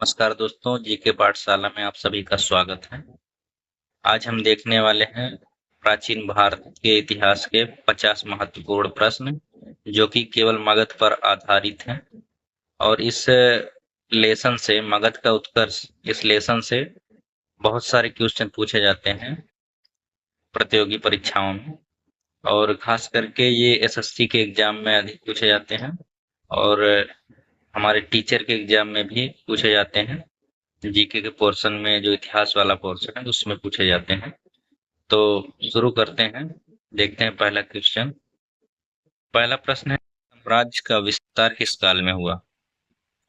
नमस्कार दोस्तों, जीके पाठशाला में आप सभी का स्वागत है। आज हम देखने वाले हैं प्राचीन भारत के इतिहास के 50 महत्वपूर्ण प्रश्न, जो कि केवल मगध पर आधारित हैं। और इस लेसन से बहुत सारे क्वेश्चन पूछे जाते हैं प्रतियोगी परीक्षाओं में। और खास करके ये एसएससी के एग्जाम में अधिक पूछे जाते हैं, और हमारे टीचर के एग्जाम में भी पूछे जाते हैं। जीके के पोर्शन में जो इतिहास वाला पोर्शन है उसमें पूछे जाते हैं। तो शुरू करते हैं। देखते हैं पहला क्वेश्चन। पहला प्रश्न है, साम्राज्य का विस्तार किस काल में हुआ?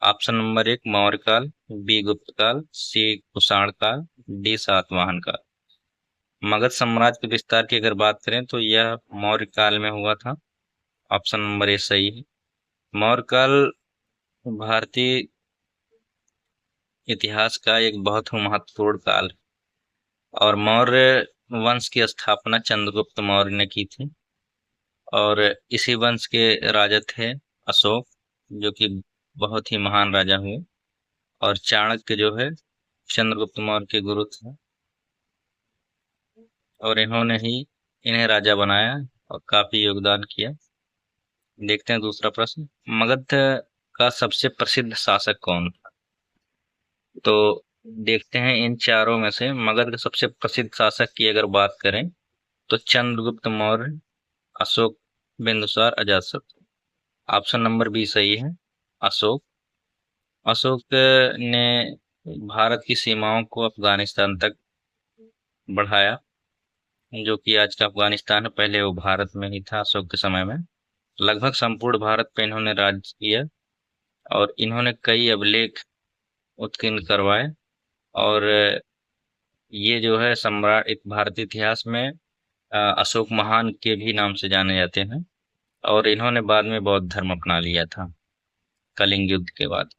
ऑप्शन नंबर 1 मौर्य काल, बी गुप्त काल, सी कुषाण काल, डी सातवाहन काल। मगध साम्राज्य के विस्तार की अगर बात करें तो यह मौर्य काल में हुआ था। ऑप्शन नंबर ए सही है। मौर्य काल भारतीय इतिहास का एक बहुत ही महत्वपूर्ण काल है, और मौर्य वंश की स्थापना चंद्रगुप्त मौर्य ने की थी। और इसी वंश के राजा थे अशोक, जो कि बहुत ही महान राजा हुए। और चाणक्य जो है चंद्रगुप्त मौर्य के गुरु थे, और इन्होंने ही इन्हें राजा बनाया और काफी योगदान किया। देखते हैं दूसरा प्रश्न। मगध का सबसे प्रसिद्ध शासक कौन था? तो देखते हैं इन चारों में से मगध के सबसे प्रसिद्ध शासक की अगर बात करें तो Chandragupta Maurya, Ashoka, Bindusara, Ajatashatru. Option number B सही है, अशोक। अशोक ने भारत की सीमाओं को अफगानिस्तान तक बढ़ाया, जो कि आज का अफगानिस्तान है, पहले वो भारत में ही था अशोक के समय में। लगभग संपूर्ण भारत पे इन्होंने राज किया, और इन्होंने कई अभिलेख उत्कीर्ण करवाए। और ये जो है सम्राट एक भारतीय इतिहास में अशोक महान के भी नाम से जाने जाते हैं। और इन्होंने बाद में बौद्ध धर्म अपना लिया था कलिंग युद्ध के बाद।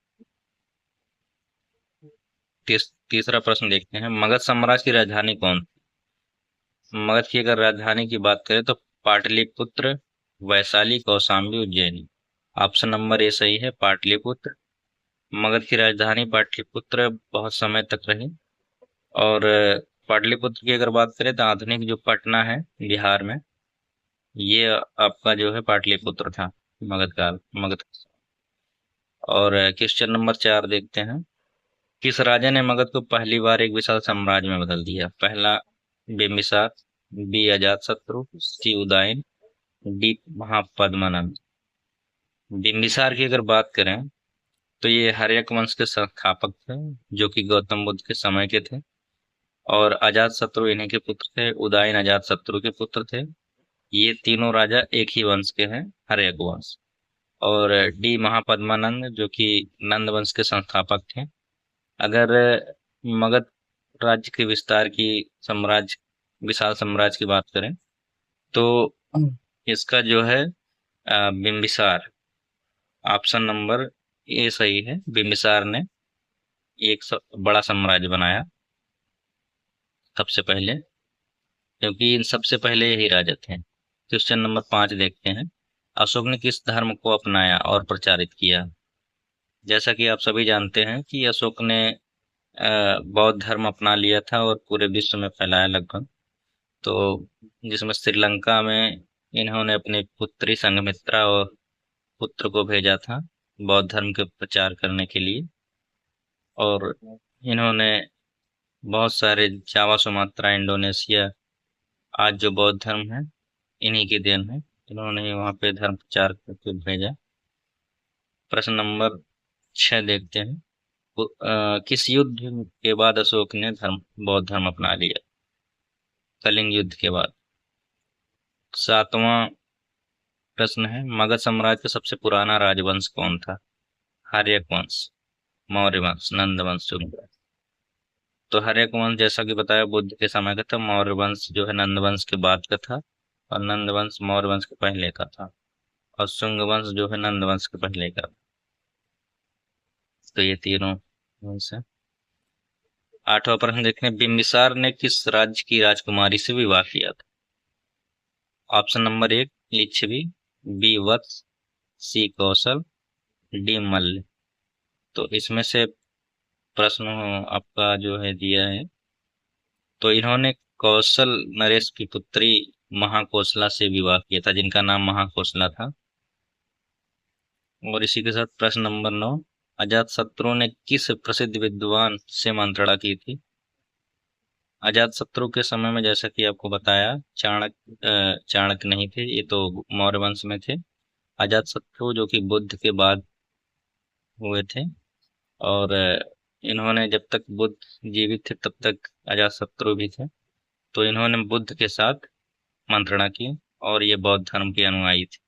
तीसरा प्रश्न देखते हैं। मगध साम्राज्य की राजधानी कौन थी? मगध की अगर राजधानी की बात करें तो Pataliputra, Vaishali, Kaushambi, Ujjaini. Option number A सही है, पाटलिपुत्र। मगध की राजधानी पाटलिपुत्र बहुत समय तक रही। और पाटलिपुत्र की अगर बात करें तो आधुनिक जो पटना है बिहार में, ये आपका जो है पाटलिपुत्र था मगध। और क्वेश्चन नंबर 4 देखते हैं। किस राजा ने मगध को पहली बार एक विशाल साम्राज्य में बदल दिया? पहला बिम्बिसार, बी अजातशत्रु, सी उदयन, डी महापद्मनंद। बिम्बिसार की अगर बात करें तो ये हर्यक वंश के संस्थापक थे, जो कि गौतम बुद्ध के समय के थे। और अजातशत्रु इन्हीं के पुत्र थे, उदयन अजातशत्रु के पुत्र थे। ये तीनों राजा एक ही वंश के हैं, हर्यक वंश। और डी महापद्मानंद, जो कि नंद वंश के संस्थापक थे। अगर मगध राज्य के विस्तार की साम्राज्य विशाल साम्राज्य की बात करें तो इसका जो है बिम्बिसार, ऑप्शन नंबर ए सही है। बिम्बिसार ने एक बड़ा साम्राज्य बनाया सबसे पहले, क्योंकि इन सबसे पहले यही राजा थे। क्वेश्चन नंबर 5 देखते हैं। अशोक ने किस धर्म को अपनाया और प्रचारित किया? जैसा कि आप सभी जानते हैं कि अशोक ने बौद्ध धर्म अपना लिया था और पूरे विश्व में फैलाया लगभग। तो जिसमें श्रीलंका में इन्होंने अपनी पुत्री संघमित्रा और पुत्र को भेजा था बौद्ध धर्म के प्रचार करने के लिए। और इन्होंने बहुत सारे जावा, सुमात्रा, इंडोनेशिया, आज जो बौद्ध धर्म है इन्हीं की देन है। इन्होंने ही वहाँ पे धर्म प्रचार करके भेजा। प्रश्न नंबर 6 देखते हैं। किस युद्ध के बाद अशोक ने बौद्ध धर्म अपना लिया? कलिंग युद्ध के बाद। 7वां प्रश्न है, मगध साम्राज्य का सबसे पुराना राजवंश कौन था? हर्यक वंश, मौर्य वंश, नंद वंश, चुंग। तो हर्यक वंश जैसा कि बताया बुद्ध के समय का था। मौर्य वंश जो है नंद वंश के बाद का था, और नंद वंश मौर्य वंश के पहले का था। और शुंग वंश जो है नंद वंश के पहले का था। तो ये तीनों वंश है। 8वां प्रश्न देखते हैं। बिम्बिसार ने किस राज्य की राजकुमारी से विवाह किया था? ऑप्शन नंबर 1 लिच्छवी, बी वत्स, सी कौशल, डी मल्ल। तो इसमें से प्रश्न आपका जो है दिया है। तो इन्होंने कौशल नरेश की पुत्री महाकोशला से विवाह किया था, जिनका नाम महाकोशला था। और इसी के साथ प्रश्न नंबर 9, अजात शत्रु ने किस प्रसिद्ध विद्वान से मंत्रणा की थी? अजात शत्रु के समय में, जैसा कि आपको बताया, चाणक्य नहीं थे, ये तो मौर्य वंश में थे। अजात शत्रु जो कि बुद्ध के बाद हुए थे। और इन्होंने, जब तक बुद्ध जीवित थे तब तक अजात शत्रु भी थे। तो इन्होंने बुद्ध के साथ मंत्रणा की और ये बौद्ध धर्म के अनुयायी थे।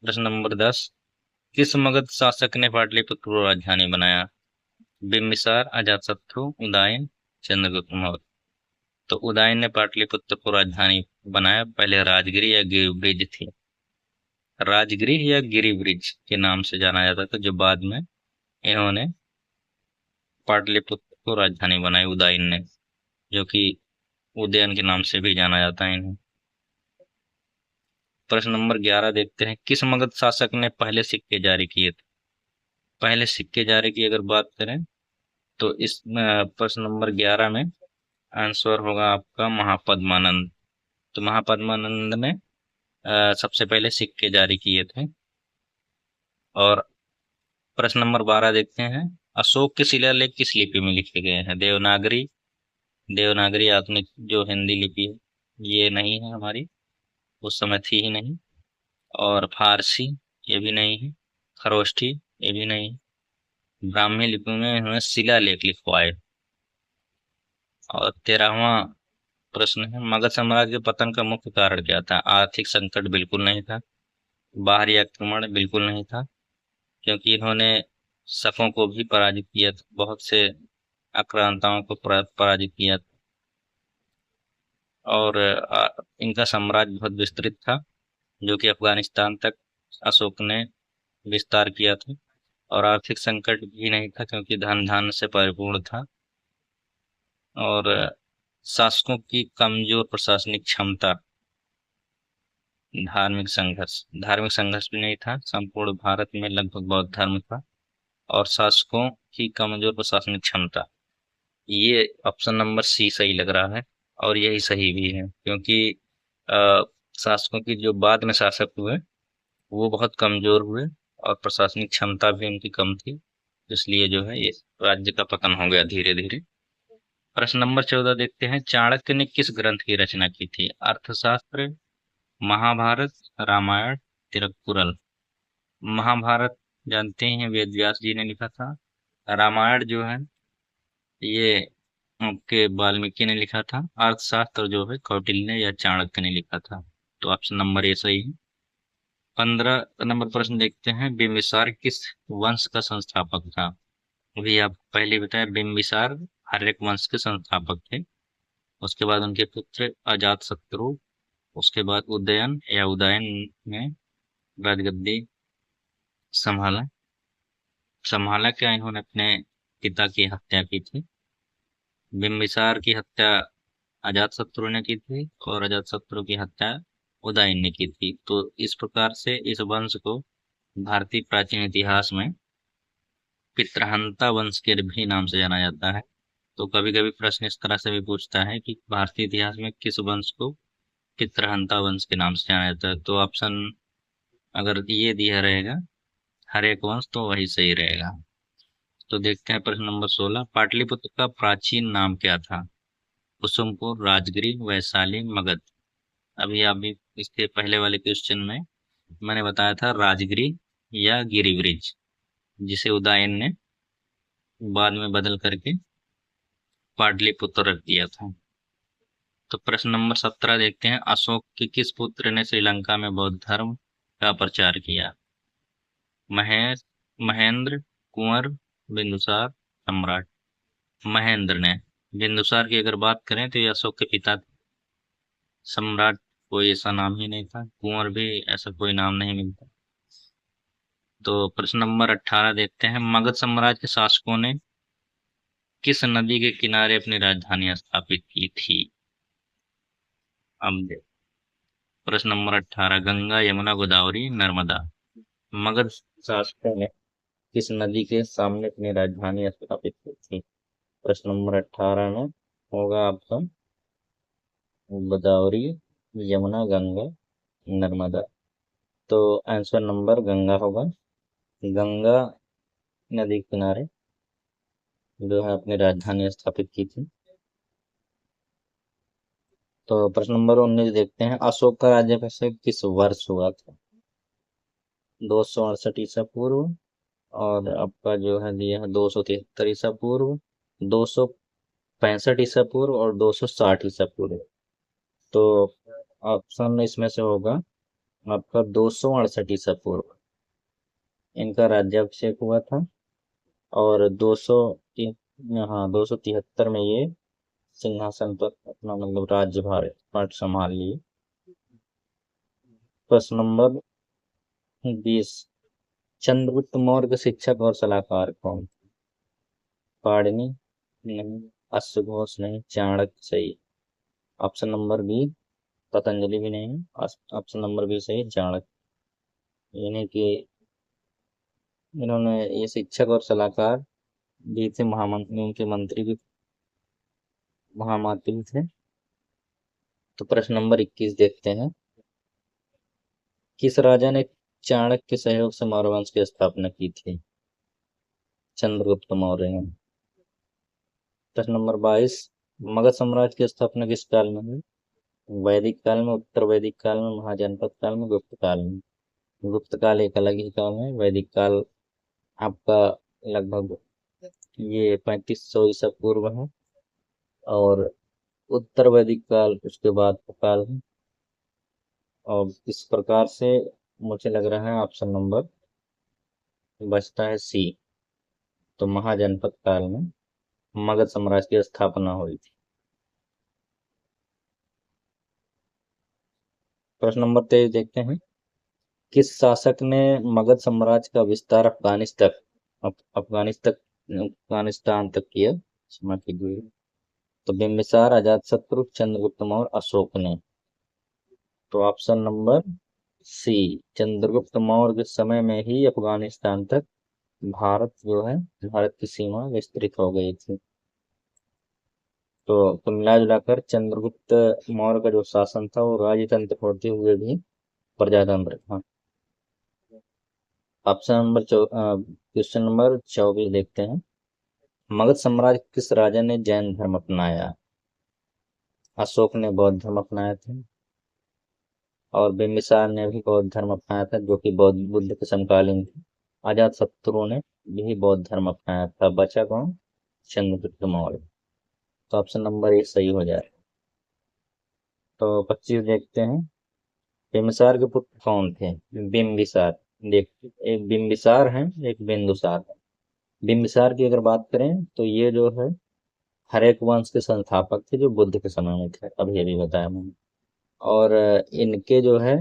प्रश्न नंबर 10, किस मगध शासक ने पाटलिपुत्र को राजधानी बनाया? बिम्बिसार, अजातशत्रु, उदयन, चंद्रगुप्त मौर्य। तो उदयन ने पाटलिपुत्र को राजधानी बनाया। पहले राजगिरी या गिरिब्रिज थी, राजगिरी या गिरिब्रिज के नाम से जाना जाता था, जो बाद में इन्होंने पाटलिपुत्र को राजधानी बनाई उदयन ने, जो कि उदयन के नाम से भी जाना जाता है इन्हें। प्रश्न नंबर 11 देखते हैं, किस मगध शासक ने पहले सिक्के जारी किए थे? पहले सिक्के जारी की अगर बात करें तो इस प्रश्न नंबर 11 में आंसर होगा आपका महापद्मानंद। तो महापद्मानंद ने सबसे पहले सिक्के जारी किए थे। और प्रश्न नंबर 12 देखते हैं, अशोक के शिलालेख किस लिपि में लिखे गए हैं? देवनागरी, देवनागरी आधुनिक जो हिंदी लिपि है, ये नहीं है हमारी, उस समय थी ही नहीं। और फारसी, ये भी नहीं है। खरोष्ठी, ये भी नहीं है। ब्राह्मी लिपि में इन्होंने शिलालेख लिखवाए। और 13वां प्रश्न है, मगध साम्राज्य के पतन का मुख्य कारण क्या था? आर्थिक संकट बिल्कुल नहीं था, बाहरी आक्रमण बिल्कुल नहीं था, क्योंकि इन्होंने शकों को भी पराजित किया था, बहुत से आक्रांताओं को पराजित किया था। और इनका साम्राज्य बहुत विस्तृत था, जो कि अफगानिस्तान तक अशोक ने विस्तार किया था। और आर्थिक संकट भी नहीं था, क्योंकि धन धान्य से परिपूर्ण था। और शासकों की कमजोर प्रशासनिक क्षमता, धार्मिक संघर्ष भी नहीं था, संपूर्ण भारत में लगभग बौद्ध धर्म था। और शासकों की कमजोर प्रशासनिक क्षमता, ये ऑप्शन नंबर सी सही लग रहा है। और यही सही भी है, क्योंकि अ, शासकों की जो बाद में शासक हुए वो बहुत कमजोर हुए और प्रशासनिक क्षमता भी उनकी कम थी, इसलिए जो है ये राज्य का पतन हो गया धीरे धीरे। प्रश्न नंबर 14 देखते हैं, चाणक्य ने किस ग्रंथ की रचना की थी? अर्थशास्त्र, महाभारत, रामायण, तिरुक्कुरल। महाभारत जानते हैं वेद व्यास जी ने लिखा था। रामायण जो है ये आपके वाल्मीकि ने लिखा था। अर्थशास्त्र जो है कौटिल्य या चाणक्य ने लिखा था। तो ऑप्शन नंबर ए सही है। 15 नंबर प्रश्न देखते हैं, बिंबिसार किस वंश का संस्थापक था? अभी आप पहले बताया, बिंबिसार हर्यक वंश के संस्थापक थे। उसके बाद उनके पुत्र अजात शत्रु, उसके बाद उदयन या उदयन ने राजगद्दी संभाला। संभाला क्या, इन्होंने अपने पिता की हत्या की थी। बिंबिसार की हत्या अजातशत्रु ने की थी और अजातशत्रु की हत्या उदयन ने की थी। तो इस प्रकार से इस वंश को भारतीय प्राचीन इतिहास में पितृहंता वंश के भी नाम से जाना जाता है। तो कभी कभी प्रश्न इस तरह से भी पूछता है कि भारतीय इतिहास में किस वंश को पितृहंता वंश के नाम से जाना जाता है। तो ऑप्शन अगर ये दिया रहेगा हर एक वंश, तो वही सही रहेगा। तो देखते हैं प्रश्न नंबर 16, पाटलिपुत्र का प्राचीन नाम क्या था? कुसुमपुर, राजगिरी, वैशाली, मगध। अभी इसके पहले वाले क्वेश्चन में मैंने बताया था राजगिरी या गिरिब्रिज, जिसे उदयन ने बाद में बदल करके पाटलिपुत्र रख दिया था। तो प्रश्न नंबर 17 देखते हैं, अशोक के किस पुत्र ने श्रीलंका में बौद्ध धर्म का प्रचार किया? महेश, महेंद्र, कुंवर, बिंदुसार, सम्राट। महेंद्र ने। बिंदुसार की अगर बात करें तो ये अशोक के पिता थे। सम्राट कोई ऐसा नाम ही नहीं था, कुंवर भी ऐसा कोई नाम नहीं मिलता। तो प्रश्न नंबर 18 देखते हैं, मगध साम्राज्य के शासकों ने किस नदी के किनारे अपनी राजधानी स्थापित की थी? अब प्रश्न नंबर 18, गंगा, यमुना, गोदावरी, नर्मदा। मगध शासकों ने किस नदी के सामने अपनी राजधानी स्थापित की थी? प्रश्न नंबर 18 में होगा आपका गोदावरी, यमुना, गंगा, नर्मदा। तो आंसर नंबर गंगा होगा। गंगा नदी के किनारे जो है अपनी राजधानी स्थापित की थी। तो प्रश्न नंबर 19 देखते हैं, अशोक का राज्याभिषेक किस वर्ष हुआ था? 268 ईसा पूर्व, और आपका जो है दिया है 273 ईसा पूर्व, 265 ईसा पूर्व और 260 ईसा पूर्व। तो ऑप्शन इसमें से होगा आपका 268 ईसा पूर्व इनका राज्याभिषेक हुआ था, और 273 में ये सिंहासन पर अपना मतलब राज्यभार पाठ संभाल लिए। प्रश्न नंबर 20, चंद्रगुप्त मौर्य के शिक्षक और सलाहकार कौन? पाणिनि नहीं, अश्वघोष नहीं, चाणक्य सही। ऑप्शन नंबर बी पतंजलि भी नहीं, ऑप्शन नंबर बी सही चाणक्य। यानी कि इन्होंने ये शिक्षक और सलाहकार भी थे, महामंत्री उनके मंत्री भी महामात्री थे। तो प्रश्न नंबर 21 देखते हैं, किस राजा ने चाणक्य के सहयोग से मौर्य वंश की स्थापना की थी? चंद्रगुप्त मौर्य ने। प्रश्न नंबर 22, मगध साम्राज्य की स्थापना किस काल में हुई? वैदिक काल में, उत्तर वैदिक काल में, महाजनपद काल में, गुप्त काल में। गुप्त काल एक अलग ही काल है, वैदिक काल आपका लगभग ये 3500 ईसा पूर्व है, और उत्तर वैदिक काल उसके बाद का काल है। और इस प्रकार से मुझे लग रहा है ऑप्शन नंबर बचता है सी। तो महाजनपद काल में मगध साम्राज्य की स्थापना हुई थी। प्रश्न नंबर 23 देखते हैं, किस शासक ने मगध साम्राज्य का विस्तार अफगानिस्तान तक किया? क्षमा कीजिए। तो बिम्बिसार, अजातशत्रु, चंद्रगुप्त मौर्य, अशोक ने। तो option number C, Chandragupta Maurya के समय में ही अफगानिस्तान तक भारत की सीमा विस्तृत हो गई थी। तो कुल मिला जुलाकर चंद्रगुप्त मौर्य का जो शासन था वो राजतंत्र होते हुए भी प्रजातंत्र था। क्वेश्चन नंबर 24 देखते हैं, मगध साम्राज्य किस राजा ने जैन धर्म अपनाया? अशोक ने बौद्ध धर्म अपनाया था, और बिम्बिसार ने भी बौद्ध धर्म अपनाया था जो कि बौद्ध बुद्ध के समकालीन थे। अजात शत्रु ने भी बौद्ध धर्म अपनाया था। बचा कौन? चंद्रगुप्त मौर्य। तो ऑप्शन नंबर ए सही हो जाए। तो 25 देखते हैं, बिम्बिसार के पुत्र कौन थे? बिम्बिसार। देख, एक बिम्बिसार है, एक बिंदुसार है। बिम्बिसार की अगर बात करें तो ये जो है हरेक वंश के संस्थापक थे जो बुद्ध के समय में थे, अभी अभी बताया मैंने। और इनके जो है,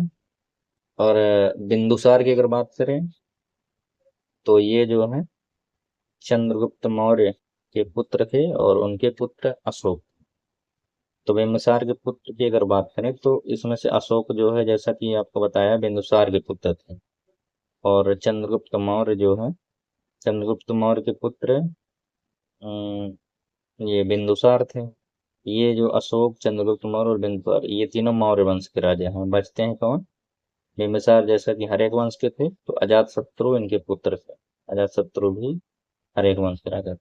और बिंदुसार की अगर बात करें तो ये जो है चंद्रगुप्त मौर्य के पुत्र थे, और उनके पुत्र अशोक। तो बिंदुसार के पुत्र की अगर बात करें तो इसमें से अशोक जो है, जैसा कि आपको बताया, बिंदुसार के पुत्र थे। और चंद्रगुप्त मौर्य जो है, चंद्रगुप्त मौर्य के पुत्र ये बिंदुसार थे। ये जो अशोक, चंद्रगुप्त मौर्य और बिंदुसार, ये तीनों मौर्य वंश के राजा हैं। बचते हैं कौन? बिंबिसार जैसा कि हर एक वंश के थे, तो अजात शत्रु इनके पुत्र थे। अजात शत्रु भी हर एक वंश के राजा थे।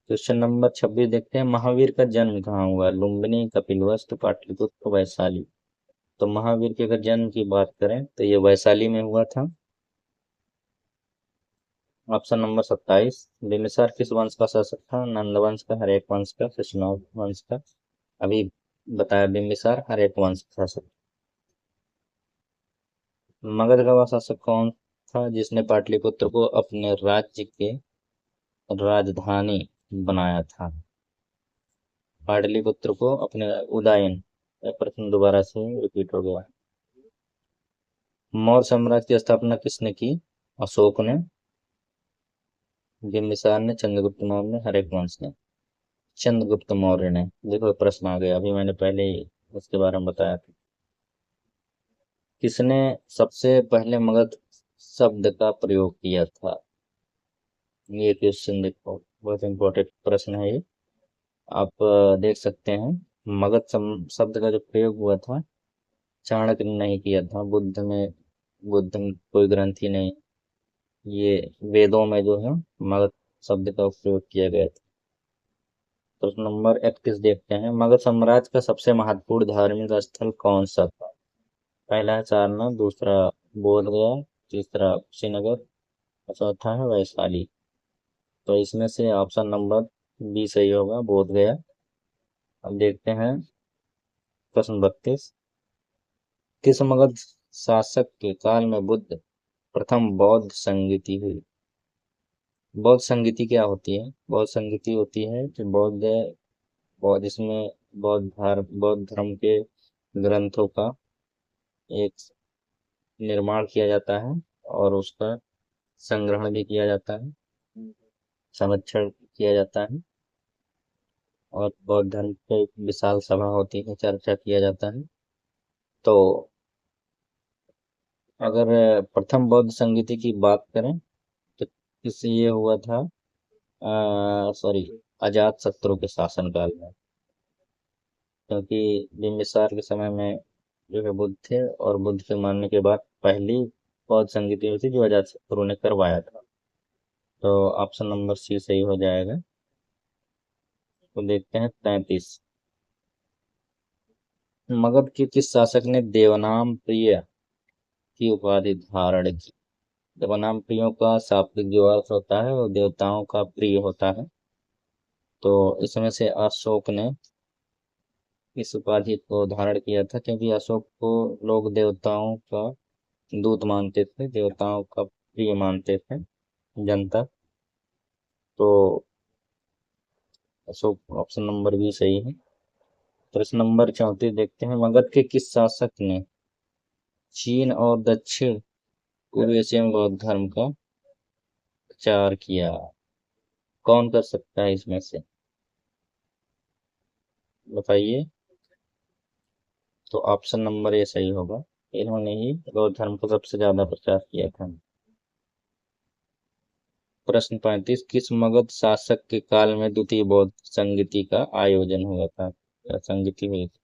क्वेश्चन नंबर 26 देखते हैं, महावीर का जन्म कहाँ हुआ? लुम्बिनी, कपिलवस्तु, पाटलिपुत्र, वैशाली। तो महावीर के अगर जन्म की बात करें तो ये वैशाली में हुआ था। ऑप्शन नंबर 27, बिम्बिसार किस वंश का शासक था? नंद वंश का, हरेक वंश का, शिशुनाग वंश का। अभी बताया बिम्बिसार हरेक वंश का शासक। मगध का वह शासक कौन था जिसने पाटलिपुत्र को अपने राज्य के राजधानी बनाया था? पाटलिपुत्र को अपने उदयन। प्रश्न दोबारा से रिपीट हो गया। मौर्य साम्राज्य की स्थापना किसने की? अशोक ने, बिम्बिसार ने, चंद्रगुप्त मौर्य ने, हरेक वंश ने। चंद्रगुप्त मौर्य ने। देखो प्रश्न आ गया, अभी मैंने पहले ही उसके बारे में बताया था। किसने सबसे पहले मगध शब्द का प्रयोग किया था? ये क्वेश्चन देखो, बहुत इम्पोर्टेंट प्रश्न है ये। आप देख सकते हैं, शब्द का जो प्रयोग हुआ था, चाणक्य ने नहीं किया था। बुद्ध में कोई ग्रंथि नहीं। ये वेदों में जो है मगध शब्द का प्रयोग किया गया था। प्रश्न नंबर 31 देखते हैं, मगध साम्राज्य का सबसे महत्वपूर्ण धार्मिक स्थल कौन सा था? पहला है सारनाथ, दूसरा बोध गया, तीसरा श्रीनगर, और चौथा है वैशाली। तो इसमें से ऑप्शन नंबर बी सही होगा, बोध गया। अब देखते हैं प्रश्न 32, किस मगध शासक के काल में बुद्ध प्रथम बौद्ध संगीति हुई? बौद्ध संगीति क्या होती है? बौद्ध संगीति होती है कि बौद्ध जिसमें बौद्ध धर्म के ग्रंथों का एक निर्माण किया जाता है और उसका संग्रहण भी किया जाता है, संरक्षण किया जाता है, और बौद्ध धर्म पे एक विशाल सभा होती है, चर्चा किया जाता है। तो अगर प्रथम बौद्ध संगीति की बात करें तो इससे ये हुआ था, सॉरी, अजात शत्रु के शासनकाल में। क्योंकि बिंबिसार के समय में जो है बुद्ध थे, और बुद्ध के मानने के बाद पहली बौद्ध संगीति हुई थी जो अजात शत्रु ने करवाया था। तो ऑप्शन नंबर सी सही हो जाएगा। तो देखते हैं 33, मगध के किस शासक ने देवनाम प्रिय की उपाधि धारण की? देवनाम प्रियों का शाब्दिक जो अर्थ होता है वो देवताओं का प्रिय होता है। तो इसमें से अशोक ने इस उपाधि को धारण किया था, क्योंकि अशोक को लोग देवताओं का दूत मानते थे, देवताओं का प्रिय मानते थे जनता। तो अशोक ऑप्शन नंबर बी सही है। प्रश्न नंबर 34 देखते हैं, मगध के किस शासक ने चीन और दक्षिण पूर्व एशिया में बौद्ध धर्म का प्रचार किया? कौन कर सकता है इसमें से, बताइए। तो ऑप्शन नंबर ए सही होगा, इन्होंने ही बौद्ध धर्म को सबसे ज्यादा प्रचार किया था। प्रश्न 35, किस मगध शासक के काल में द्वितीय बौद्ध संगीति का आयोजन हुआ था, या संगीति हुई थी?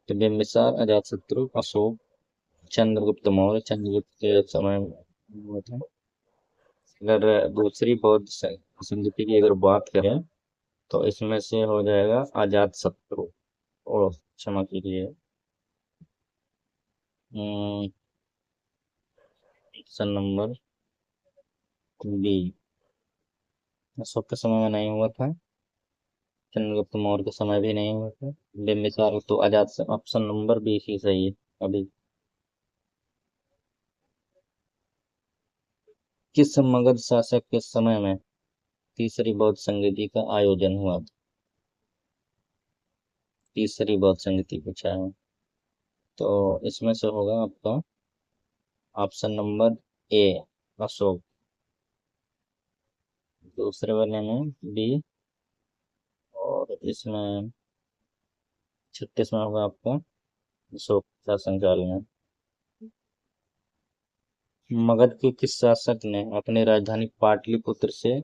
तो बिम्बिसार, अजातशत्रु, अशोक, चंद्रगुप्त मौर्य। चंद्रगुप्त के समय में हुआ था। अगर दूसरी बौद्ध संगीति की अगर बात करें तो इसमें से हो जाएगा अजात शत्रु। और क्षमा कीजिए, ऑप्शन नंबर बी, अशोक के समय में नहीं हुआ था, चंद्रगुप्त मौर्य के समय भी नहीं हुआ था, बिम्बिसार तो अजात से ऑप्शन नंबर बी ही सही है अभी। किस मगध शासक के समय में तीसरी बौद्ध संगीति का आयोजन हुआ था? तीसरी बौद्ध संगीति पूछा है, तो इसमें से होगा आपका ऑप्शन नंबर ए, अशोक। दूसरे वाले में बी, और इसमें 36 में होगा आपका अशोक शासनकाल में। मगध के किस शासक ने अपनी राजधानी पाटलिपुत्र से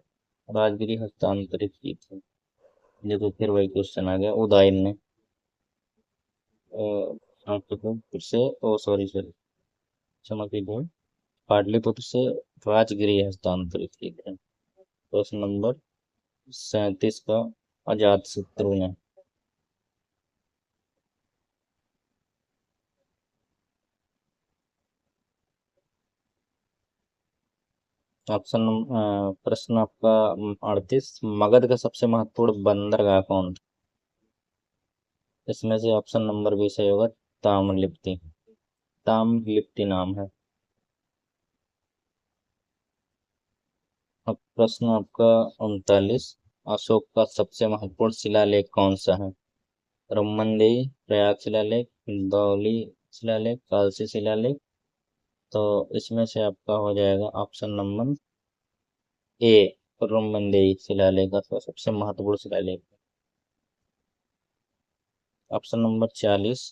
राजगिरी हस्तांतरित की थी? देखो फिर वही क्वेश्चन आ गया, उदयन ने पाटलिपुत्र से, ओ सॉरी सॉरी, क्षमा कीजिए, पाटलिपुत्र से राजगिरी हस्तांतरित की थी। प्रश्न नंबर 37 का अजात शत्रु ने। प्रश्न आपका 38, मगध का सबसे महत्वपूर्ण बंदरगाह कौन था? इसमें से ऑप्शन नंबर बी सही होगा, ताम्रलिप्ति। ताम्रलिप्ति नाम है। अब प्रश्न आपका 39, अशोक का सबसे महत्वपूर्ण शिलालेख कौन सा है? रुम्मनदेही, प्रयाग शिलालेख, धौली शिलालेख, कालसी शिलालेख। तो इसमें से आपका हो जाएगा ऑप्शन नंबर ए, रुम्मनदेही शिलालेख का सबसे महत्वपूर्ण शिलालेख। ऑप्शन नंबर 40,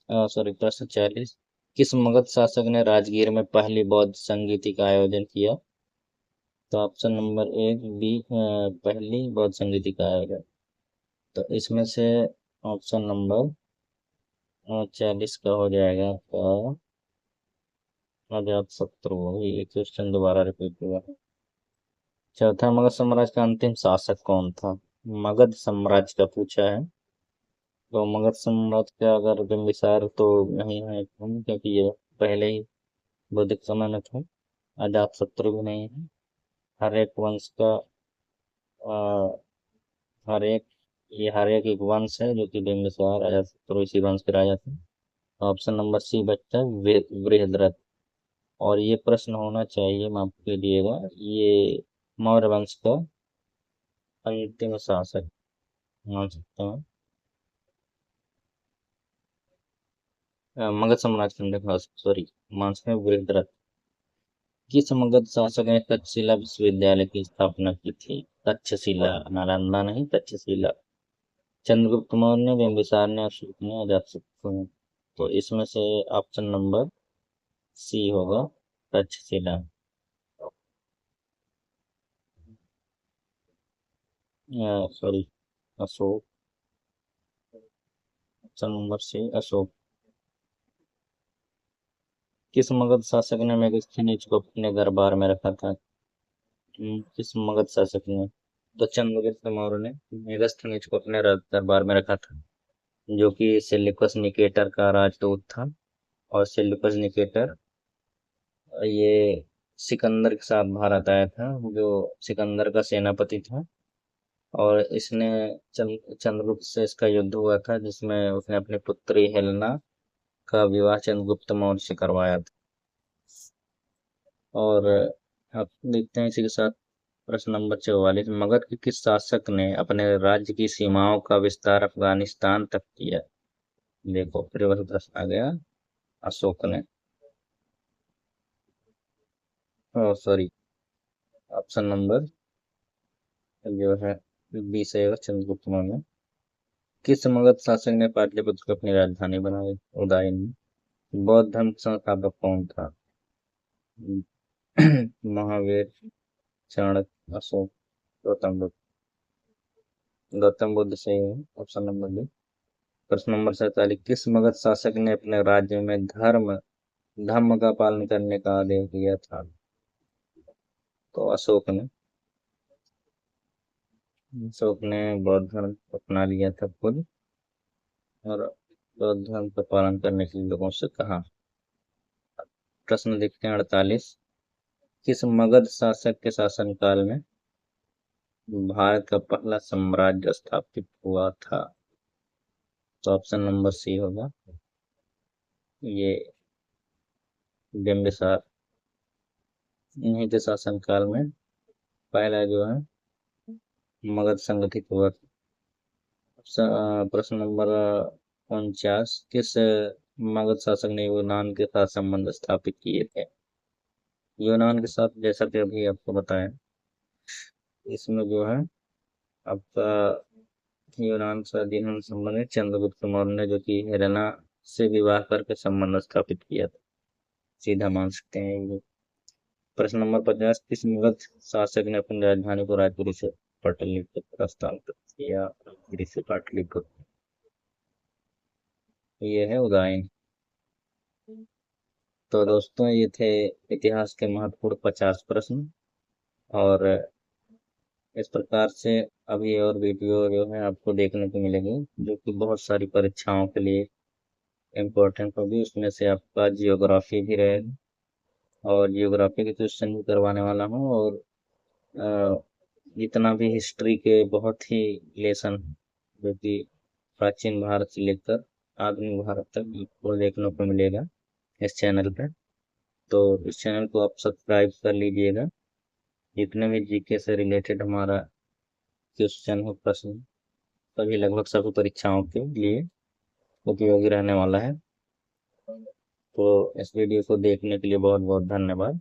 सॉरी प्रश्न 40, किस मगध शासक ने राजगीर में पहली बौद्ध संगीति का आयोजन किया? तो ऑप्शन नंबर एक बी, पहली बौद्ध संगीति का आयोजन। तो इसमें से ऑप्शन नंबर 40 का हो जाएगा आपका अजातशत्रु। ये क्वेश्चन दोबारा रिपीट हुआ। चौथा, मगध साम्राज्य का अंतिम शासक कौन था? मगध साम्राज्य का पूछा है। तो मगध साम्राज्य का अगर बिंबिसार तो नहीं है क्योंकि ये पहले ही बौद्धिक समय में था। अजातशत्रु भी नहीं है। हर एक वंश का अ, हर एक हर एक वंश है जो कि बिंबिसार अजातशत्रु इसी वंश के राजा थे। ऑप्शन नंबर सी बचता है बृहद्रथ। और ये प्रश्न होना चाहिए, माफ कीजिएगा, ये मौर्य वंश का अंतिम शासक मान सकते हैं। मगध साम्राज्य के अंदर, सॉरी, मान सकते हैं बृहद्रथ। किस मगध शासक ने तक्षशिला विश्वविद्यालय की स्थापना की थी? तक्षशिला, नालंदा नहीं, तक्षशिला। चंद्रगुप्त मौर्य ने, बिंबिसार ने, अशोक ने, अजातशत्रु ने। तो इसमें से ऑप्शन नंबर सी होगा, Takshashila. Sorry, Ashoka. Option number C, Ashoka. किस मगध शासक ने मेगास्थनीज को अपने दरबार में रखा था? किस मगध शासक ने? तो चंद्रगुप्त मौर्य ने मेगास्थनीज को अपने दरबार में रखा था, जो कि सेल्यूकस निकेटर का राजदूत था। और सेल्यूकस निकेटर ये सिकंदर के साथ भारत आया था, जो सिकंदर का सेनापति था। और इसने चंद्रगुप्त से इसका युद्ध हुआ था, जिसमें उसने अपनी पुत्री हेलेना का विवाह चंद्रगुप्त मौर्य से करवाया था। और अब देखते हैं इसी के साथ प्रश्न नंबर 44, मगध के किस शासक ने अपने राज्य की सीमाओं का विस्तार अफगानिस्तान तक किया? देखो फिर वही प्रश्न आ गया, अशोक ने। सॉरी, ऑप्शन नंबर जो है 20 है चंद्रगुप्त मौर्य। किस मगध शासक ने पाटलिपुत्र को अपनी राजधानी बनाई? उदयन। बौद्ध धर्म का संस्थापक कौन था? महावीर, चाणक्य, अशोक, गौतम बुद्ध। गौतम बुद्ध सही है, ऑप्शन नंबर बी। प्रश्न नंबर 47, किस मगध शासक ने अपने राज्य में धर्म का पालन करने का आदेश दिया था? तो अशोक ने बौद्ध धर्म अपना लिया था खुद, और बौद्ध धर्म का पालन करने के लिए लोगों से कहा। प्रश्न देखते हैं 48, किस मगध शासक के शासनकाल में भारत का पहला साम्राज्य स्थापित हुआ था? तो ऑप्शन नंबर सी होगा, ये बिंबिसार। इन्हीं के शासनकाल में पहला जो है मगध संगठित हुआ था। प्रश्न नंबर 49, किस मगध शासक ने यूनान के साथ संबंध स्थापित किए थे? यूनान के साथ, जैसा कि अभी आपको बताया, इसमें जो है आपका यूनान से अधीन संबंध है चंद्रगुप्त मौर्य ने, जो कि हेलेना से विवाह करके संबंध स्थापित किया था, सीधा मान सकते हैं ये। प्रश्न नंबर 50, किस मगध शासक ने अपनी राजधानी को राजगीर से पाटलिपुत्र हस्तांतरित किया? राजगीर से पाटलिपुत्र, ये है उदयन। तो दोस्तों, ये थे इतिहास के महत्वपूर्ण 50 प्रश्न। और इस प्रकार से अभी और वीडियो जो है आपको देखने को मिलेगी, जो कि बहुत सारी परीक्षाओं के लिए इम्पोर्टेंट होगी। उसमें से आपका जियोग्राफी भी रहेगा, और जियोग्राफी के क्वेश्चन भी करवाने वाला हूँ। और अ, जितना भी हिस्ट्री के बहुत ही लेसन, जो कि प्राचीन भारत से लेकर आधुनिक भारत तक आपको देखने को मिलेगा इस चैनल पे। तो इस चैनल को आप सब्सक्राइब कर लीजिएगा। जितने भी जीके से रिलेटेड हमारा क्वेश्चन हो, प्रश्न, सभी लगभग सभी परीक्षाओं के लिए उपयोगी रहने वाला है। तो इस वीडियो को देखने के लिए बहुत बहुत धन्यवाद।